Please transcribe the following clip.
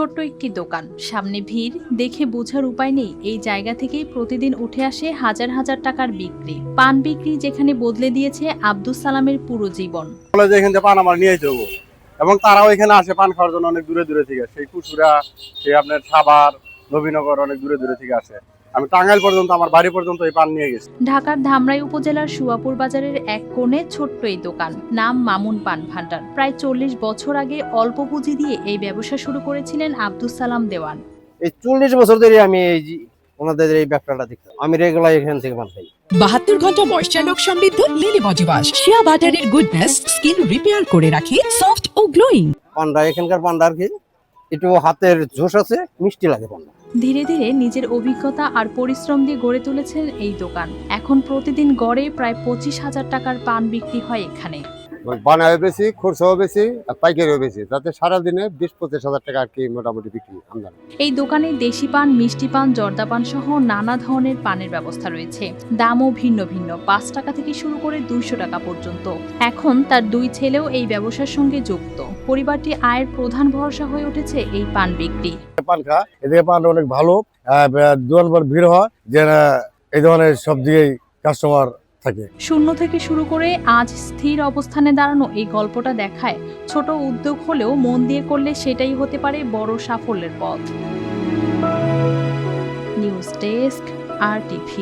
ছোট্ট একটি দোকান, সামনে ভিড়, দেখে বোঝার উপায় নেই এই জায়গা থেকেই প্রতিদিন উঠে আসে হাজার হাজার টাকার বিক্রি। পান বিক্রি যেখানে বদলে দিয়েছে আব্দুস সালামের পুরো জীবন। এখান থেকে পান আমার নিয়ে যাবো এবং তারাও এখানে আসে পান খাওয়ার জন্য অনেক দূরে দূরে থেকে, সেই কুচুরা, সেই আপনার সাভার, নবীনগর, অনেক দূরে দূরে থেকে আসে। আমি টাঙ্গাইল পর্যন্ত, আমার বাড়ি পর্যন্ত এই পান নিয়ে গেছি। ঢাকার ধামরাই উপজেলার সুয়াপুর বাজারের এক কোণে ছোট্ট এই দোকান, নাম মামুন পান ভান্ডার। প্রায় 40 বছর আগে অল্প পুঁজি দিয়ে এই ব্যবসা শুরু করেছিলেন আব্দুস সালাম দেওয়ান। এই 40 বছর ধরে আমি ওনাদের এই ব্যবসাটা দেখি। আমি রেগুলার এখান থেকে পান খাই। 72 ঘন্টা ময়েশ্চার লক সমৃদ্ধ লিলি বডি ওয়াশ শিয়া বাটারের গুডনেস স্কিন রিপেয়ার করে রাখে সফট ও গ্লোয়িং। পান্ডা এখানকার পান্ডা আর কি একটু হাতের ঝোস আছে, মিষ্টি লাগে পান্ডা। ধীরে ধীরে নিজের অভিজ্ঞতা আর পরিশ্রম দিয়ে গড়ে তুলেছেন এই দোকান। এখন প্রতিদিন গড়ে প্রায় 25,000 টাকার পান বিক্রি হয় এখানে। বানায় বেশি, খরচাও বেশি, আর পাইকারিও বেশি, তাতে সারাদিনে 20-25 হাজার টাকা আর কি মোটামুটি বিক্রি আমদানি। এই দোকানে দেশি পান, মিষ্টি পান, জর্দা পান সহ নানা ধরনের পানের ব্যবস্থা রয়েছে। দামও ভিন্ন ভিন্ন, 5 টাকা থেকে শুরু করে 200 টাকা পর্যন্ত। এখন তার 2 ছেলেও এই ব্যবসার সঙ্গে যুক্ত। পরিবারটি আয়ের প্রধান ভরসা হয়ে উঠেছে এই পান বিক্রি। পান খা, এদিকে পান অনেক ভালো, দোকান পর ভিড় হয়, যে এই ধরনের সব দিকেই কাস্টমার থাকে। শূন্য থেকে শুরু করে আজ স্থির অবস্থানে দাঁড়ানো এই গল্পটা দেখায় ছোট উদ্যোগ হলেও মন দিয়ে করলে সেটাই হতে পারে বড় সাফল্যের পথ। News desk, RTV।